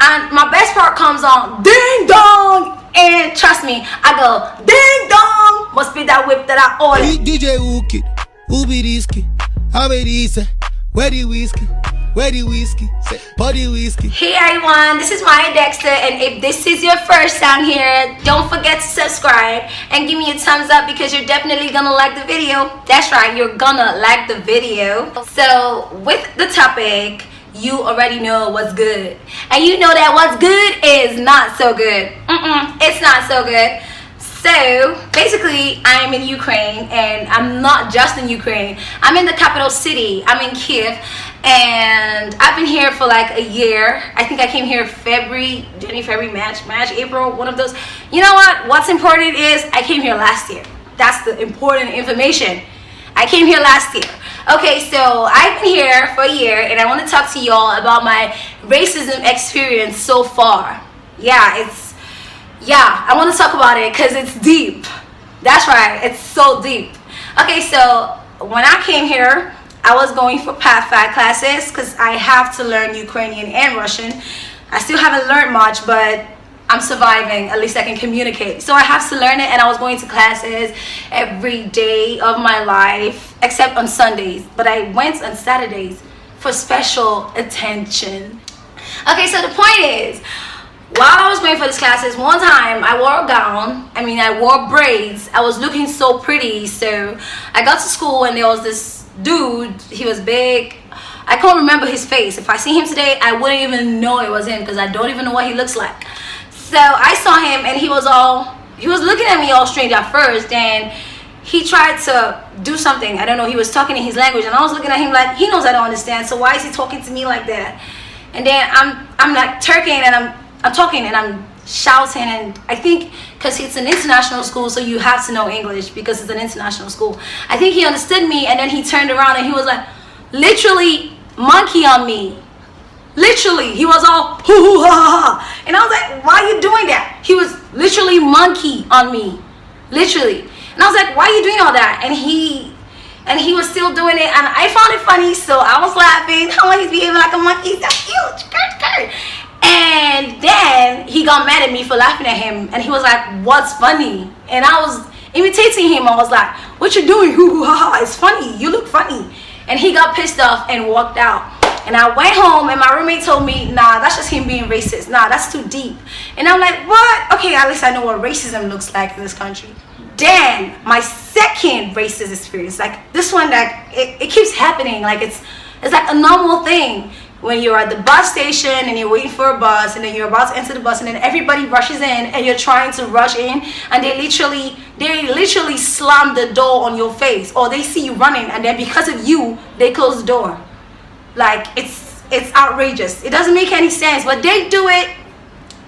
And my best part comes on, ding dong, and trust me, I go, ding dong, must be that whip that I ordered. DJ Wookie, who be risky? How be this? Where the whiskey? Where the whiskey? Body whiskey. Hey everyone, this is my Dexter, and if this is your first time here, don't forget to subscribe and give me a thumbs up because you're definitely gonna like the video. That's right, you're gonna like the video. So with the topic, you already know what's good, and you know that what's good is not so good. It's not so good. So basically, I'm in Ukraine, and I'm not just in Ukraine. I'm in the capital city. I'm in Kiev, and I've been here for like a year. I think I came here January, March, April, one of those. You know what? What's important is I came here last year. That's the important information. I came here last year. Okay, so I've been here for a year, and I want to talk to y'all about my racism experience so far. I want to talk about it because it's deep. That's right, it's so deep. Okay, so when I came here, I was going for Path 5 classes because I have to learn Ukrainian and Russian. I still haven't learned much, but I'm surviving. At least I can communicate. So I have to learn it, and I was going to classes every day of my life, except on Sundays. But I went on Saturdays for special attention. Okay, so the point is, while I was going for these classes, one time I wore a gown. I wore braids. I was looking so pretty. So I got to school, and there was this dude. He was big. I can't remember his face. If I see him today, I wouldn't even know it was him because I don't even know what he looks like. So I saw him, and he was looking at me all strange at first, and he tried to do something. I don't know, he was talking in his language, and I was looking at him like, he knows I don't understand, so why is he talking to me like that? And then I'm like turking, and I'm talking, and I'm shouting, and I think because it's an international school, so you have to know English because it's an international school. I think he understood me, and then he turned around, and he was like, literally monkey on me. Literally, he was all hoo hoo ha ha ha, and I was like, why are you doing that? He was literally monkey on me, literally, and I was like, why are you doing all that? And he was still doing it, and I found it funny, so I was laughing. How he's behaving like a monkey? That's cute. And then he got mad at me for laughing at him, and he was like, what's funny? And I was imitating him. I was like, what you doing? Hoo hoo ha ha, it's funny, you look funny. And he got pissed off and walked out. And I went home, and my roommate told me, nah, that's just him being racist. Nah, that's too deep. And I'm like, what? Okay, at least I know what racism looks like in this country. Then my second racist experience, like this one, that it keeps happening. Like it's like a normal thing. When you're at the bus station and you're waiting for a bus, and then you're about to enter the bus, and then everybody rushes in, and you're trying to rush in, and they literally slam the door on your face, or they see you running, and then because of you, they close the door. Like it's outrageous. It doesn't make any sense, but they do it,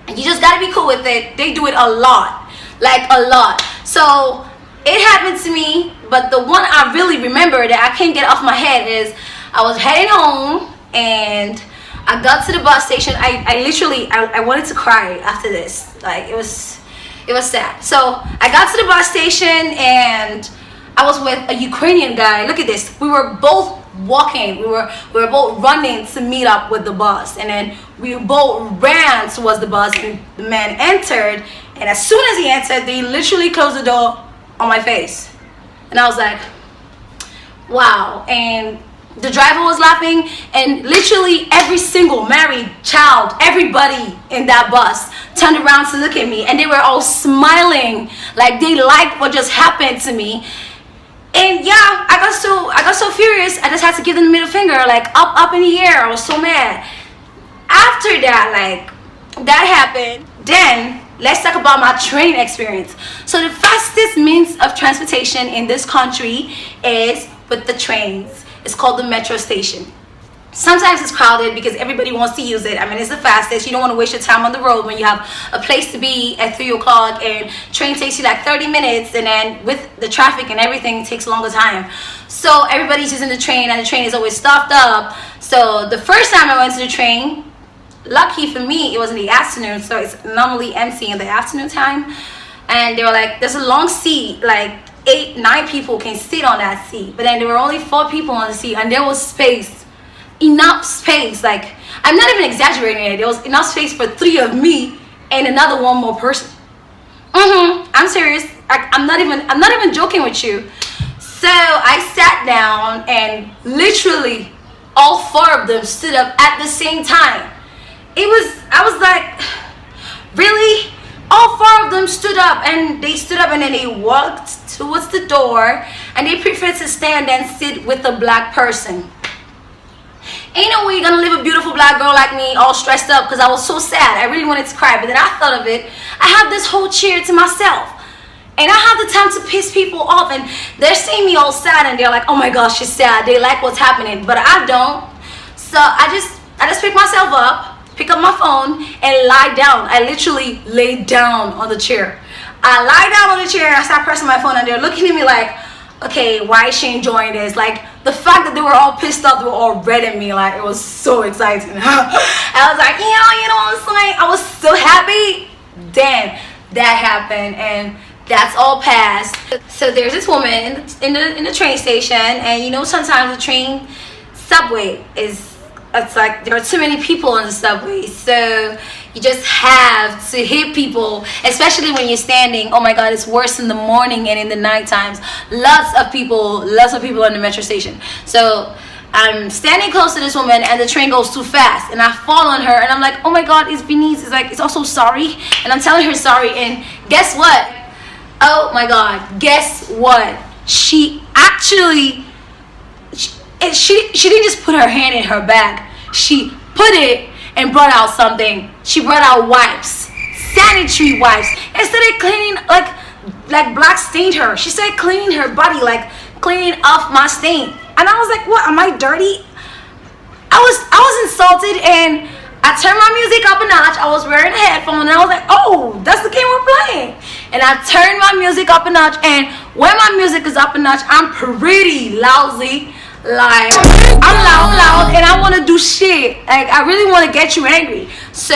and you just gotta be cool with it. They do it a lot, like a lot. So it happened to me, but the one I really remember that I can't get off my head is I was heading home, and I got to the bus station. I literally wanted to cry after this. Like it was sad. So I got to the bus station, and I was with a Ukrainian guy. Look at this. We were both walking. We were both running to meet up with the bus, and then we both ran towards the bus, and the man entered, and as soon as he entered, they literally closed the door on my face. And I was like, wow. And the driver was laughing, and literally every single married child, everybody in that bus turned around to look at me, and they were all smiling like they liked what just happened to me. And yeah, I got so furious, I just had to give them the middle finger, like up in the air. I was so mad. After that, like that happened, then let's talk about my train experience. So the fastest means of transportation in this country is with the trains. It's called the metro station. Sometimes it's crowded because everybody wants to use it. It's the fastest. You don't want to waste your time on the road when you have a place to be at 3 o'clock, and train takes you like 30 minutes, and then with the traffic and everything, it takes a longer time. So everybody's using the train, and the train is always stopped up. So the first time I went to the train, lucky for me, it was in the afternoon, so it's normally empty in the afternoon time. And they were like, there's a long seat, like 8-9 people can sit on that seat, but then there were only 4 people on the seat, and there was space. enough space. Like, I'm not even exaggerating it. There was enough space for 3 of me and another 1 more person. I'm serious. I'm not even joking with you. So I sat down and literally all 4 of them stood up at the same time. I was like, really? All 4 of them stood up, and they stood up and then they walked towards the door, and they preferred to stand and sit with a black person. Ain't no way you're gonna leave a beautiful black girl like me all stressed up, because I was so sad. I really wanted to cry, but then I thought of it. I have this whole chair to myself, and I have the time to piss people off, and they're seeing me all sad, and they're like, oh my gosh, she's sad. They like what's happening, but I don't. So I just pick myself up, pick up my phone, and lie down. I literally laid down on the chair. I lie down on the chair, and I start pressing my phone, and they're looking at me like, okay, why is she enjoying this? Like, the fact that they were all pissed off, they were all red at me, like, it was so exciting. I was like, yeah, you know what I'm saying? I was so happy. Then that happened, and that's all passed. So there's this woman in the train station, and you know, sometimes the train subway it's like there are too many people in the subway, so you just have to hit people, especially when you're standing. Oh my god, it's worse in the morning and in the night times. Lots of people in the metro station. So I'm standing close to this woman, and the train goes too fast, and I fall on her, and I'm like, oh my god, it's Benice. It's like, it's also sorry, and I'm telling her sorry, and guess what? Oh my god, guess what? She actually, she didn't just put her hand in her bag. She put it and brought out something. She brought out wipes, sanitary wipes, and started cleaning, like black stained her. She started cleaning her body, like cleaning off my stain. And I was like, what, am I dirty? I was insulted, and I turned my music up a notch. I was wearing a headphone, and I was like, oh, that's the game we're playing. And I turned my music up a notch, and when my music is up a notch, I'm pretty lousy. Like, I'm loud, and I want to do shit. Like, I really want to get you angry. So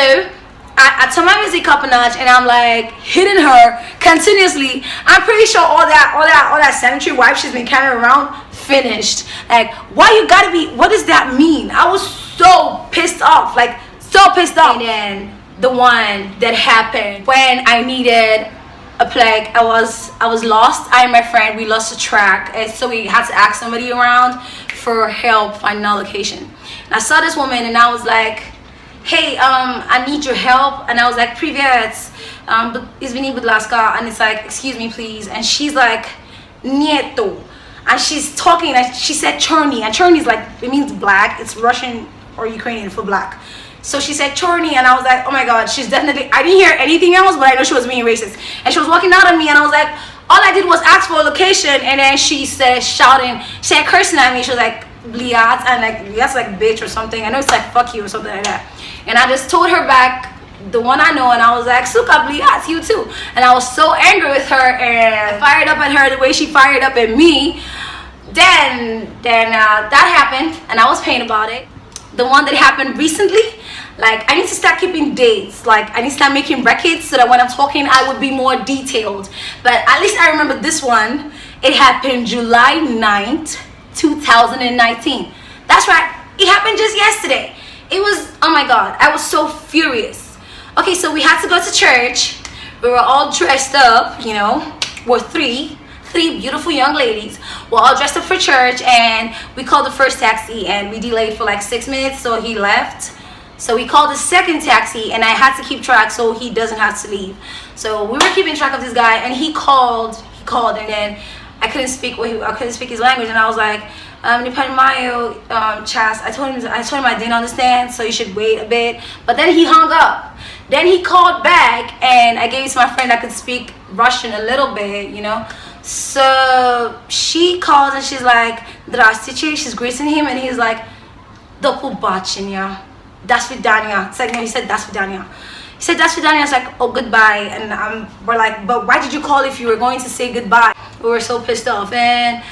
I turn my music up a notch, and I'm like hitting her continuously. I'm pretty sure all that sanitary wipe she's been carrying around finished. Like, why you gotta be? What does that mean? I was so pissed off, like so pissed off. And then the one that happened when I needed a plug, I was lost. I and my friend, we lost the track, and so we had to ask somebody around for help finding our location. And I saw this woman, and I was like, hey, I need your help. And I was like, Privet, izvini budlaska. And it's like, excuse me please. And she's like, Nieto. And she's talking, and she said Cherny, and Cherny is like, it means black. It's Russian or Ukrainian for black. So she said Chorny, and I was like, oh my god, she's definitely, I didn't hear anything else, but I know she was being racist. And she was walking out at me, and I was like, all I did was ask for a location. And then she said, shouting, she said cursing at me. She was like, bliat, and like, bliat's like bitch or something. I know it's like fuck you or something like that. And I just told her back the one I know, and I was like, suka bliat, you too. And I was so angry with her, and I fired up at her the way she fired up at me. Then that happened, and I was pained about it. The one that happened recently, like, I need to start keeping dates. Like, I need to start making records so that when I'm talking, I would be more detailed. But at least I remember this one. It happened July 9th, 2019. That's right. It happened just yesterday. It was, oh my god, I was so furious. Okay, so we had to go to church. We were all dressed up, you know. We're three beautiful young ladies. We're all dressed up for church, and we called the first taxi, and we delayed for like 6 minutes, so he left. So we called the second taxi, and I had to keep track so he doesn't have to leave. So we were keeping track of this guy, and he called, and then I couldn't speak his language, and I was like, Chas, I told him I didn't understand, so you should wait a bit. But then he hung up. Then he called back, and I gave it to my friend that could speak Russian a little bit, you know. So she calls, and she's like, Здравствуйте. She's greeting him, and he's like, До побачення. До свидания. It's like, no, he said До свидания. He said До свидания. It's like, oh, goodbye. And we're like, but why did you call if you were going to say goodbye? We were so pissed off. And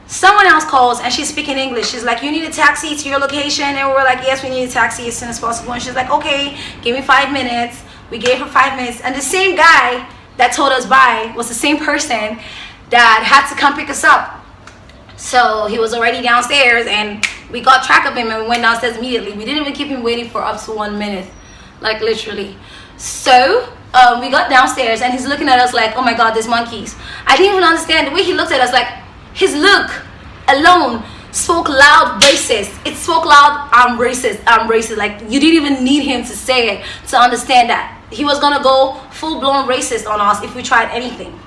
someone else calls, and she's speaking English. She's like, you need a taxi to your location? And we were like, yes, we need a taxi as soon as possible. And she's like, okay, give me 5 minutes. We gave her 5 minutes, and the same guy that told us bye was the same person that had to come pick us up. So he was already downstairs, and We got track of him and we went downstairs immediately. We didn't even keep him waiting for up to 1 minute, like literally. So we got downstairs and he's looking at us like, oh my god, there's monkeys. I didn't even understand the way he looked at us. Like, his look alone spoke loud racist. It spoke loud, I'm racist, I'm racist. Like, you didn't even need him to say it to understand that he was gonna go full-blown racist on us if we tried anything.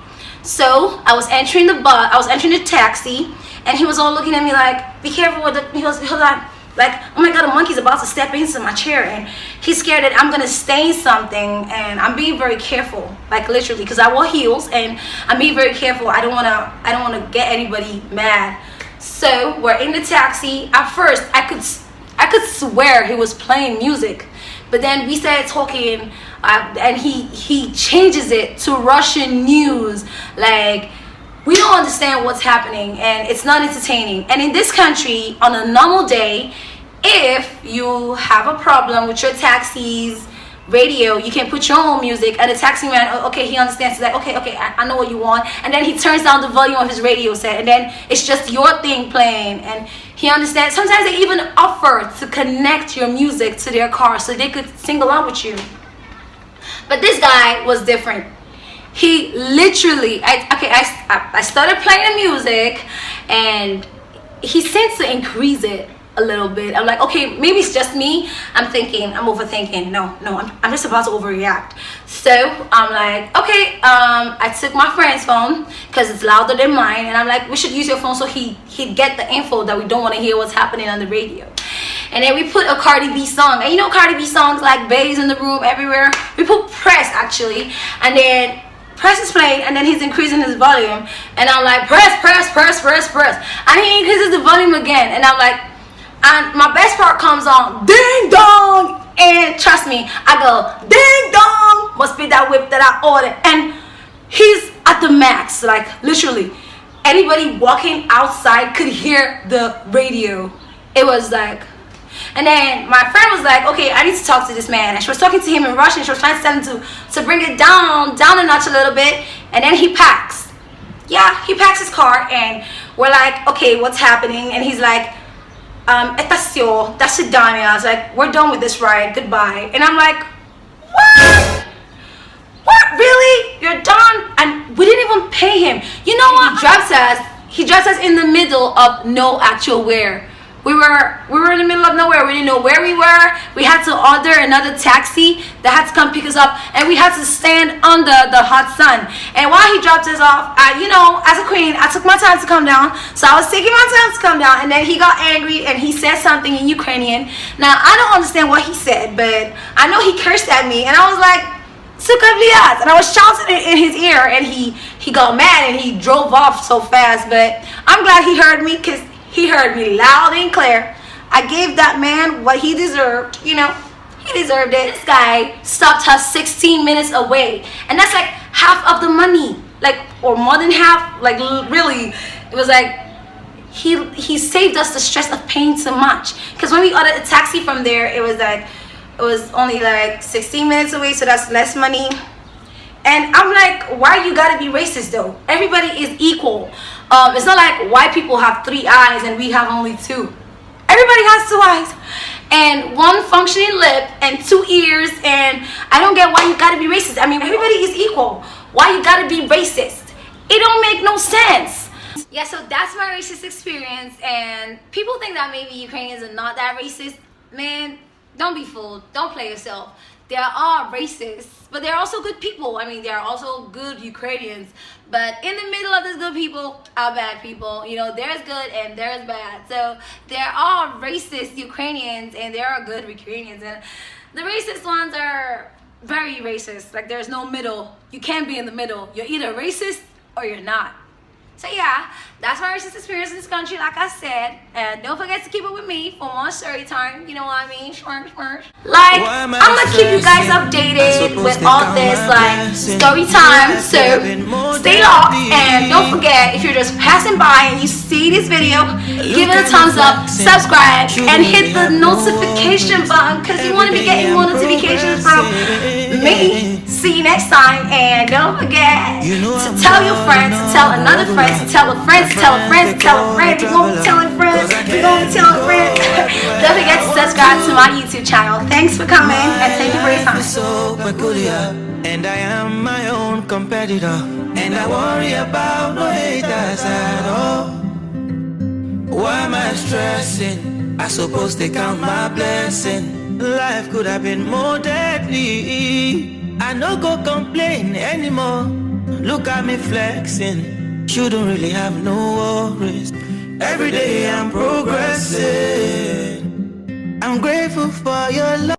So I was entering the bus, I was entering the taxi, and he was all looking at me like, be careful with the, he was like, oh my god, a monkey's about to step into my chair, and he's scared that I'm gonna stain something, and I'm being very careful, like literally, because I wore heels, and I'm being very careful. I don't wanna get anybody mad. So we're in the taxi. At first, I could swear he was playing music, but then we started talking, and he changes it to Russian news. Like, we don't understand what's happening, and it's not entertaining. And in this country, on a normal day, if you have a problem with your taxi's radio, you can put your own music, and the taxi man, okay, he understands. He's like, okay, I know what you want, and then he turns down the volume of his radio set, and then it's just your thing playing, and he understands. Sometimes they even offer to connect your music to their car so they could sing along with you. But this guy was different. He literally, I started playing the music, and he seems to increase it a little bit. I'm like, okay, maybe it's just me. I'm overthinking. No, I'm just about to overreact. So I'm like, okay, I took my friend's phone because it's louder than mine, and I'm like, we should use your phone so he'd get the info that we don't want to hear what's happening on the radio. And then we put a Cardi B song, and you know Cardi B songs like Bays in the Room, everywhere. We put Press actually, and then Press is playing, and then he's increasing his volume, and I'm like, press, and he increases the volume again, and I'm like, and my best part comes on, ding dong, and trust me, I go, ding dong, must be that whip that I ordered, and he's at the max, like literally, anybody walking outside could hear the radio. It was like, and then my friend was like, okay, I need to talk to this man, and she was talking to him in Russian. She was trying to tell him to bring it down a notch a little bit, and then he packs. Yeah, he packs his car, and we're like, okay, what's happening? And he's like, это всё, до свидания. I was like, we're done with this ride, goodbye. And I'm like, what, really? You're done? And we didn't even pay him. You know what? He drops us in the middle of no actual where. We were in the middle of nowhere. We didn't know where we were. We had to order another taxi that had to come pick us up, and we had to stand under the hot sun. And while he dropped us off, as a queen, I took my time to come down. So I was taking my time to come down, and then he got angry and he said something in Ukrainian. Now I don't understand what he said, but I know he cursed at me, and I was like, and I was shouting it in his ear, and he got mad and he drove off so fast. But I'm glad he heard me, because he heard me loud and clear. I gave that man what he deserved. He deserved it. This guy stopped us 16 minutes away, and that's like half of the money, like, or more than half. Like, really, it was like he saved us the stress of paying so much. Because when we ordered a taxi from there, it was only like 16 minutes away, so that's less money. And I'm like, why you gotta be racist though? Everybody is equal. It's not like white people have 3 eyes and we have only 2. Everybody has 2 eyes and 1 functioning lip and 2 ears, and I don't get why you gotta be racist. I mean, everybody is equal. Why you gotta be racist? It don't make no sense. Yeah, so that's my racist experience, and people think that maybe Ukrainians are not that racist. Man, don't be fooled. Don't play yourself. There are racists, but there are also good people. I mean, there are also good Ukrainians, but in the middle of these good people are bad people. There's good and there's bad. So there are racist Ukrainians and there are good Ukrainians, and the racist ones are very racist. Like, there's no middle. You can't be in the middle. You're either racist or you're not. So yeah, that's my racist experience in this country, like I said. And don't forget to keep it with me for more story time. You know what I mean? Like, I'm gonna keep you guys updated with all this, like, story time. So stay locked, and don't forget, if you're just passing by and you see this video, give it a thumbs up, subscribe, and hit the notification button, because you want to be getting more notifications from me. See you next time, and don't forget to tell your friends, to tell another friend, to tell a friend, to tell a friend, to tell a friend. We're going to be telling friends. We're going to be telling friends. Don't forget to subscribe to my YouTube channel. Thanks for coming, and thank you for your time. So peculiar, and I am my own competitor, and I worry about no haters at all. Why am I stressing? I suppose they count my blessing. Life could have been more deadly. I no go complain anymore. Look at me flexing. Shouldn't really have no worries. Every day I'm progressing. I'm grateful for your love.